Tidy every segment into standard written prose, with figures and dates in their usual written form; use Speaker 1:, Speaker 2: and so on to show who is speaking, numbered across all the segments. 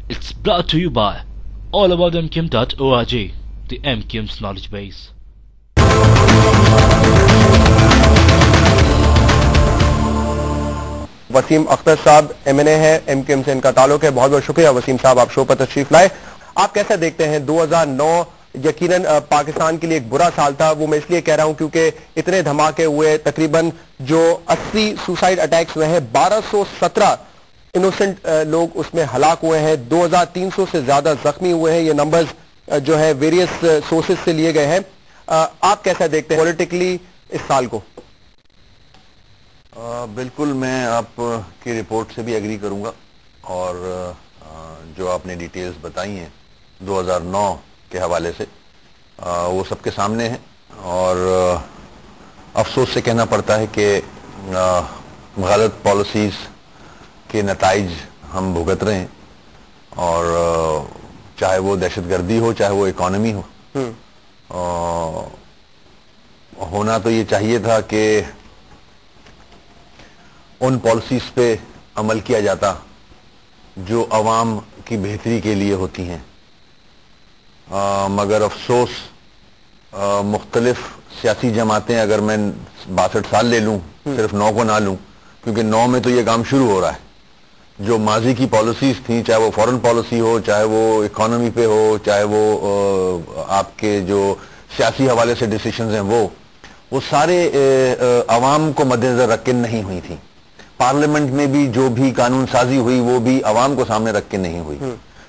Speaker 1: It's brought to you by allaboutmkim.org, the MKIM's knowledge base.
Speaker 2: Wasim Akhtar साहब MNA है, MKIM से इनका ताल्लुक है। बहुत बहुत शुक्रिया वसीम साहब, आप शो पर तशरीफ लाए। आप कैसे देखते हैं 2009 यकीनन पाकिस्तान के लिए एक बुरा साल था। वो मैं इसलिए कह रहा हूं क्योंकि इतने धमाके हुए, तकरीबन जो 80 सुसाइड अटैक्स हुए हैं, 1217 इनोसेंट लोग उसमें हलाक हुए हैं, 2300 से ज्यादा जख्मी हुए हैं। ये नंबर्स जो है वेरियस सोर्सेज से लिए गए हैं। आप कैसा देखते हैं पॉलिटिकली इस साल को?
Speaker 3: बिल्कुल, मैं आपकी रिपोर्ट से भी एग्री करूंगा और जो आपने डिटेल्स बताई हैं 2009 के हवाले से वो सबके सामने है और अफसोस से कहना पड़ता है कि गलत पॉलिसीज के नताइज हम भुगत रहे हैं और चाहे वो दहशतगर्दी हो, चाहे वो इकोनॉमी हो। होना तो ये चाहिए था कि उन पॉलिसीज पे अमल किया जाता जो अवाम की बेहतरी के लिए होती हैं, मगर अफसोस मुख्तलिफ सियासी जमातें, अगर मैं 62 साल ले लूं, सिर्फ 9 को ना लूं, क्योंकि 9 में तो ये काम शुरू हो रहा है। जो माजी की पॉलिसीज थी, चाहे वो फॉरेन पॉलिसी हो, चाहे वो इकोनॉमी पे हो, चाहे वो आपके जो सियासी हवाले से डिसीजंस हैं वो सारे अवाम को मद्देनजर रख के नहीं हुई थी। पार्लियामेंट में भी जो भी कानून साजी हुई वो भी अवाम को सामने रख के नहीं हुई।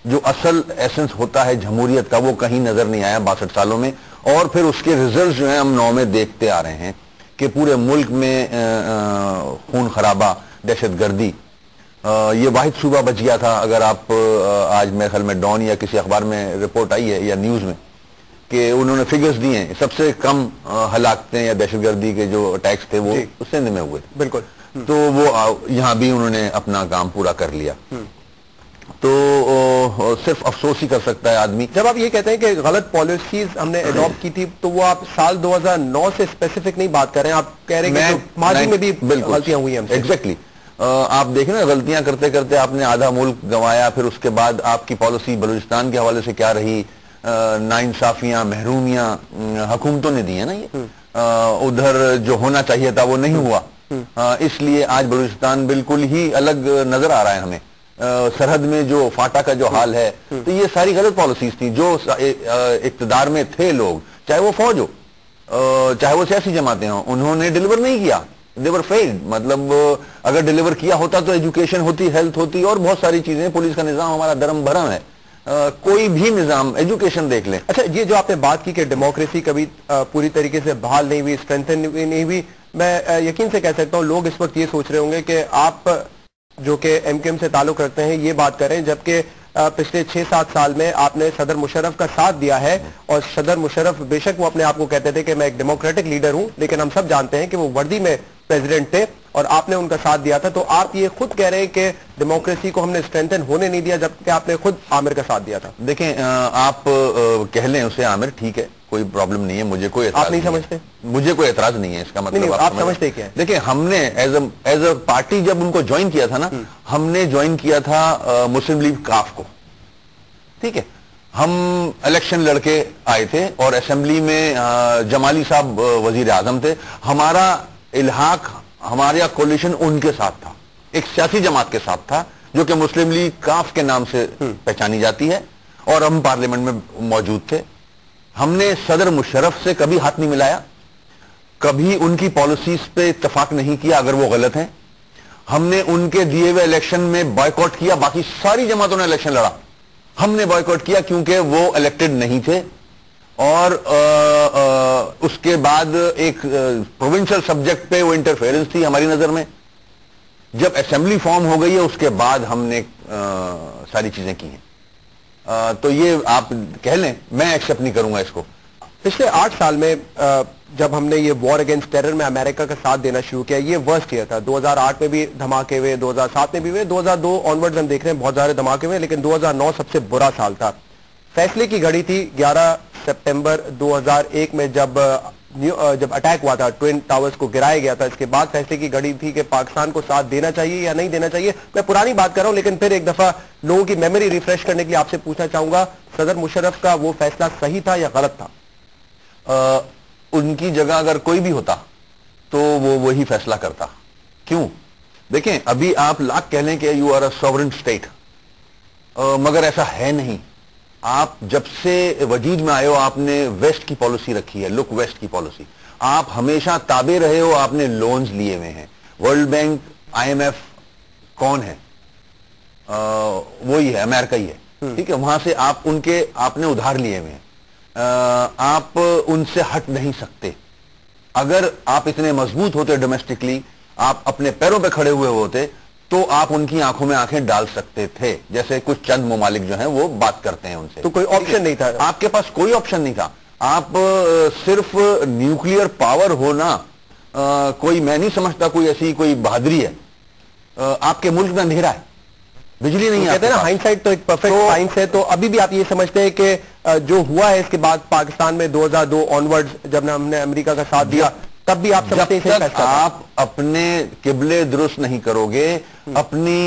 Speaker 3: जो असल एसेंस होता है जमहूरियत का वो कहीं नजर नहीं आया 62 सालों में। और फिर उसके रिजल्ट जो हैं हम 9 में देखते आ रहे हैं कि पूरे मुल्क में खून खराबा, दहशतगर्दी, ये वाहिद सूबा बच गया था। अगर आप आज मेरे ख्याल में डॉन या किसी अखबार में रिपोर्ट आई है या न्यूज में कि उन्होंने फिगर्स दिए हैं, सबसे कम हलाकतें या दहशतगर्दी के जो अटैक्स थे वो सिंध में हुए।
Speaker 2: बिल्कुल।
Speaker 3: तो वो यहाँ भी उन्होंने अपना काम पूरा कर लिया। तो सिर्फ अफसोस ही कर सकता है आदमी।
Speaker 2: जब आप ये कहते हैं कि गलत पॉलिसीज हमने अडॉप्ट की थी, तो वो आप साल 2009 से स्पेसिफिक नहीं बात कर रहे हैं, आप कह रहे हैं कि माजी में भी गलतियां हुई हैं।
Speaker 3: एग्जैक्टली। आप देखें ना, गलतियां करते करते आपने आधा मुल्क गंवाया, फिर उसके बाद आपकी पॉलिसी बलूचिस्तान के हवाले से क्या रही, नाइंसाफियां, महरूमियां हुकूमतों ने दी है ना। ये उधर जो होना चाहिए था वो नहीं हुआ, इसलिए आज बलूचिस्तान बिल्कुल ही अलग नजर आ रहा है हमें। सरहद में जो फाटा का जो हाल है, तो ये सारी गलत पॉलिसीज थी। जो इक्तदार में थे लोग, चाहे वो फौज हो, चाहे वो सियासी जमातें हों, उन्होंने डिलीवर नहीं किया। देवर फेल्ड। मतलब अगर डिलीवर किया होता तो एजुकेशन होती, हेल्थ होती और बहुत सारी चीजें। पुलिस का निजाम हमारा धर्म भरम है, कोई भी निजाम, एजुकेशन देख लें।
Speaker 2: अच्छा, ये जो आपने बात की कि डेमोक्रेसी कभी पूरी तरीके से बहाल नहीं हुई, स्ट्रेंथन नहीं हुई, मैं यकीन से कह सकता हूं लोग इस वक्त ये सोच रहे होंगे कि आप जो कि MKIM से ताल्लुक रखते हैं ये बात करें, जबकि पिछले 6-7 साल में आपने सदर मुशर्रफ का साथ दिया है। और सदर मुशर्रफ बेशक वो अपने आप को कहते थे कि मैं एक डेमोक्रेटिक लीडर हूं, लेकिन हम सब जानते हैं कि वो वर्दी में प्रेसिडेंट थे और आपने उनका साथ दिया था। तो आप ये खुद कह रहे हैं कि डेमोक्रेसी को हमने स्ट्रेंथन होने नहीं दिया, जबकि आपने खुद आमिर का साथ दिया था।
Speaker 3: देखें, आप कह लें उसे आमिर, ठीक है, कोई प्रॉब्लम नहीं है, मुझे कोई
Speaker 2: आप नहीं समझते?
Speaker 3: मुझे कोई एतराज नहीं है, इसका मतलब
Speaker 2: नहीं, आप समझते क्या है?
Speaker 3: देखिए, हमने एज अ पार्टी जब उनको ज्वाइन किया था ना, हमने ज्वाइन किया था मुस्लिम लीग काफ को, ठीक है। हम इलेक्शन लड़के आए थे और असेंबली में जमाली साहब वजीर आजम थे। हमारा इल्हाक, हमारा कोलिशन उनके साथ था, एक सियासी जमात के साथ था जो कि मुस्लिम लीग काफ के नाम से पहचानी जाती है, और हम पार्लियामेंट में मौजूद थे। हमने सदर मुशर्रफ से कभी हाथ नहीं मिलाया, कभी उनकी पॉलिसीज पे इत्तेफाक नहीं किया अगर वो गलत हैं। हमने उनके दिए हुए इलेक्शन में बॉयकॉट किया, बाकी सारी जमातों ने इलेक्शन लड़ा, हमने बॉयकॉट किया क्योंकि वो इलेक्टेड नहीं थे। और उसके बाद एक प्रोविंशियल सब्जेक्ट पे वो इंटरफेरेंस थी हमारी नजर में। जब असेंबली फॉर्म हो गई है उसके बाद हमने सारी चीजें की हैं। तो ये आप कह लें, मैं एक्सेप्ट नहीं करूंगा इसको।
Speaker 2: पिछले 8 साल में जब हमने ये वॉर अगेंस्ट टेरर में अमेरिका का साथ देना शुरू किया, ये वर्स्ट ईयर था। 2008 में भी धमाके हुए, 2007 में भी हुए, 2002 ऑनवर्ड्स हम देख रहे हैं बहुत सारे धमाके हुए, लेकिन 2009 सबसे बुरा साल था। फैसले की घड़ी थी 11 सितंबर 2001 में, जब जब अटैक हुआ था, ट्विन टावर्स को गिराया गया था, इसके बाद फैसले की घड़ी थी कि पाकिस्तान को साथ देना चाहिए या नहीं देना चाहिए। मैं पुरानी बात कर रहा हूं, लेकिन फिर एक दफा लोगों की मेमोरी रिफ्रेश करने के लिए आपसे पूछना चाहूंगा, सदर मुशर्रफ का वो फैसला सही था या गलत था?
Speaker 3: उनकी जगह अगर कोई भी होता तो वो वही फैसला करता। क्यों? देखें, अभी आप लाख कह लें कि you are a sovereign state, मगर ऐसा है नहीं। आप जब से वजूद में आए हो आपने वेस्ट की पॉलिसी रखी है, लुक वेस्ट की पॉलिसी। आप हमेशा ताबे रहे हो, आपने लोन्स लिए हुए हैं। वर्ल्ड बैंक, IMF कौन है? वही है, अमेरिका ही है, ठीक है। वहां से आपने उधार लिए हुए हैं, आप उनसे हट नहीं सकते। अगर आप इतने मजबूत होते डोमेस्टिकली, आप अपने पैरों पे खड़े हुए होते, तो आप उनकी आंखों में आंखें डाल सकते थे, जैसे कुछ चंद ममालिक जो हैं वो बात करते हैं उनसे।
Speaker 2: तो कोई ऑप्शन नहीं था
Speaker 3: आपके पास? कोई ऑप्शन नहीं था। आप सिर्फ न्यूक्लियर पावर होना कोई, मैं नहीं समझता कोई ऐसी कोई बहादुरी है। आपके मुल्क में अंधेरा है, बिजली नहीं है।
Speaker 2: कहते हैं ना, हाइंडसाइट तो एक परफेक्ट साइंस है। तो अभी भी आप ये समझते हैं कि जो हुआ है इसके बाद पाकिस्तान में 2002 ऑनवर्ड्स जब हमने अमेरिका का साथ दिया, तब भी आप समझते हैं
Speaker 3: जब तक आप अपने किबले दुरुस्त नहीं करोगे, अपनी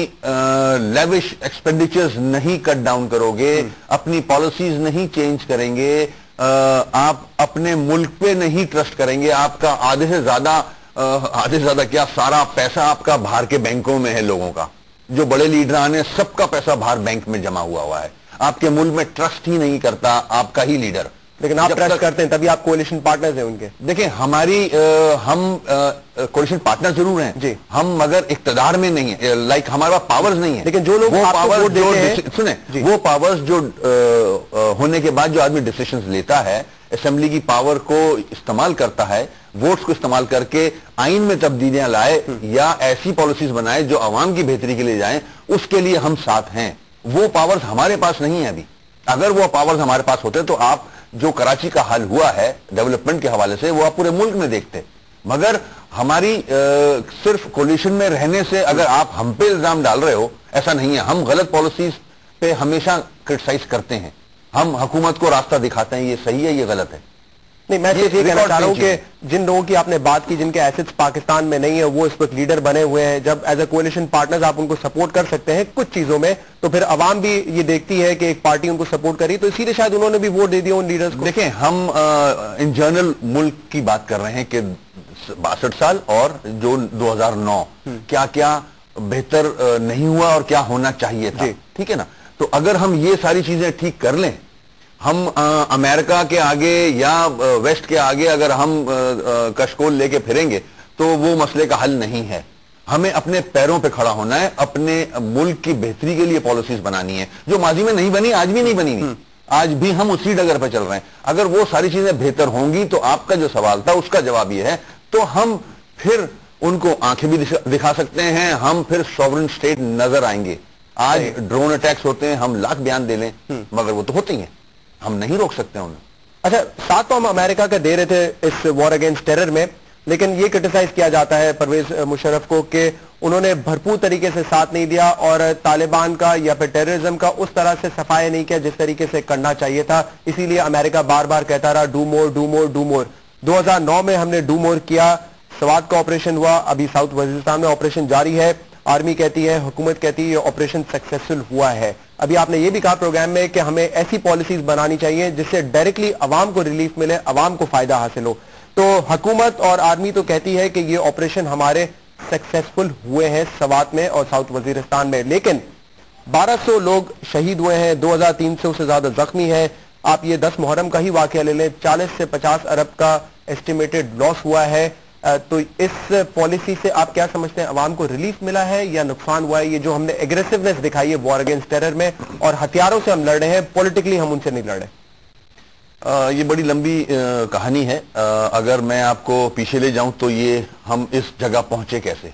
Speaker 3: लेविश एक्सपेंडिचर्स नहीं कट डाउन करोगे, अपनी पॉलिसीज नहीं चेंज करेंगे, आप अपने मुल्क पे नहीं ट्रस्ट करेंगे, आपका आधे से ज्यादा क्या सारा पैसा आपका बाहर के बैंकों में है। लोगों का जो बड़े लीडरान हैं सबका पैसा बाहर बैंक में जमा हुआ है। आपके मुल्क में ट्रस्ट ही नहीं करता आपका ही लीडर।
Speaker 2: लेकिन आप ट्रस्ट करते हैं, तभी आप कोalition पार्टनर्स हैं उनके।
Speaker 3: देखिए, हम कोalition पार्टनर जरूर हैं
Speaker 2: जी,
Speaker 3: हम मगर इक्तदार में नहीं है, लाइक हमारे पास पावर्स नहीं है।
Speaker 2: लेकिन जो लोग
Speaker 3: वो
Speaker 2: आपको वोट देते हैं,
Speaker 3: सुने, वो पावर्स जो होने के बाद जो आदमी डिसीजंस लेता है, असेंबली की पावर को इस्तेमाल करता है, वोट्स को इस्तेमाल करके आइन में तब्दीलियां लाए या ऐसी पॉलिसीज बनाए जो आवाम की बेहतरी के लिए जाएं, उसके लिए हम साथ हैं। वो पावर्स हमारे पास नहीं है अभी। अगर वो पावर्स हमारे पास होते तो आप जो कराची का हाल हुआ है डेवलपमेंट के हवाले से, वो आप पूरे मुल्क में देखते। मगर हमारी सिर्फ कोलिशन में रहने से अगर आप हम पे इल्जाम डाल रहे हो, ऐसा नहीं है। हम गलत पॉलिसीज पे हमेशा क्रिटिसाइज करते हैं, हम हुकूमत को रास्ता दिखाते हैं, ये सही है, ये गलत है।
Speaker 2: नहीं, मैं सिर्फ ये कहना चाह रहा हूं कि जिन लोगों की आपने बात की, जिनके एसेट्स पाकिस्तान में नहीं है, वो इस वक्त लीडर बने हुए हैं। जब एज अ कोalition पार्टनर्स आप उनको सपोर्ट कर सकते हैं कुछ चीजों में, तो फिर अवाम भी ये देखती है कि एक पार्टी उनको सपोर्ट करी, तो इसीलिए शायद उन्होंने भी वोट दे दिया उन लीडर्स को।
Speaker 3: देखें, हम इन जनरल मुल्क की बात कर रहे हैं कि 62 साल और जो 2009 क्या क्या बेहतर नहीं हुआ और क्या होना चाहिए था, ठीक है ना। तो अगर हम ये सारी चीजें ठीक कर लें, हम अमेरिका के आगे या वेस्ट के आगे अगर हम कशकोल लेके फिरेंगे तो वो मसले का हल नहीं है। हमें अपने पैरों पे खड़ा होना है, अपने मुल्क की बेहतरी के लिए पॉलिसीज बनानी है जो माजी में नहीं बनी, आज भी नहीं बनी हुई। आज भी हम उसी डगर पे चल रहे हैं। अगर वो सारी चीजें बेहतर होंगी तो आपका जो सवाल था उसका जवाब ये है, तो हम फिर उनको आंखें भी दिखा सकते हैं, हम फिर सॉवरेन स्टेट नजर आएंगे। आज ड्रोन अटैक्स होते हैं, हम लाख बयान दे लें मगर वो तो होते ही हैं, हम नहीं रोक सकते उन्हें।
Speaker 2: अच्छा, साथ तो हम अमेरिका का दे रहे थे इस वॉर अगेंस्ट टेरर में, लेकिन ये क्रिटिसाइज किया जाता है परवेज मुशर्रफ को कि उन्होंने भरपूर तरीके से साथ नहीं दिया और तालिबान का या फिर टेररिज्म का उस तरह से सफाया नहीं किया जिस तरीके से करना चाहिए था। इसीलिए अमेरिका बार बार कहता रहा do more do more do more. 2009 में हमने डू मोर किया, स्वात का ऑपरेशन हुआ, अभी साउथ वजीरिस्तान में ऑपरेशन जारी है। आर्मी कहती है, हुकूमत कहती है ये ऑपरेशन सक्सेसफुल हुआ है। अभी आपने ये भी कहा प्रोग्राम में कि हमें ऐसी पॉलिसीज बनानी चाहिए जिससे डायरेक्टली अवाम को रिलीफ मिले, अवाम को फायदा हासिल हो। तो हुकूमत और आर्मी तो कहती है कि ये ऑपरेशन हमारे सक्सेसफुल हुए हैं स्वात में और साउथ वजीरिस्तान में, लेकिन 1200 लोग शहीद हुए हैं, 2300 से ज्यादा जख्मी हैं। आप ये 10 मुहर्रम का ही वाकया ले लें, 40 से 50 अरब का एस्टिमेटेड लॉस हुआ है। तो इस पॉलिसी से आप क्या समझते हैं, अवाम को रिलीफ मिला है या नुकसान हुआ है? ये जो हमने एग्रेसिवनेस दिखाई है वॉर अगेंस्ट टेरर में और हथियारों से हम लड़ रहे हैं, पॉलिटिकली हम उनसे नहीं लड़ रहे।
Speaker 3: ये बड़ी लंबी कहानी है। अगर मैं आपको पीछे ले जाऊं तो ये हम इस जगह पहुंचे कैसे।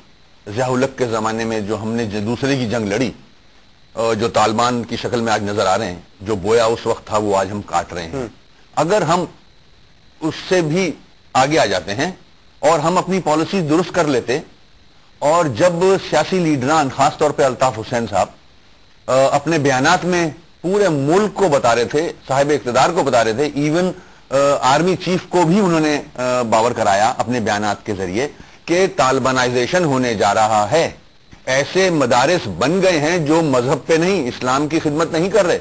Speaker 3: ज़िया-उल-हक के जमाने में जो हमने दूसरे की जंग लड़ी, जो तालिबान की शक्ल में आज नजर आ रहे हैं, जो बोया उस वक्त था वो आज हम काट रहे हैं। अगर हम उससे भी आगे आ जाते हैं और हम अपनी पॉलिसी दुरुस्त कर लेते, और जब सियासी लीडरान खासतौर पे अल्ताफ हुसैन साहब अपने बयानात में पूरे मुल्क को बता रहे थे, साहिब इक़्तिदार को बता रहे थे, इवन آرمی چیف کو بھی انہوں نے باور کرایا اپنے بیانات کے ذریعے کہ طالبانائزیشن ہونے جا رہا ہے. ایسے مدارس بن گئے ہیں جو مذہب پہ نہیں، اسلام کی خدمت نہیں کر رہے.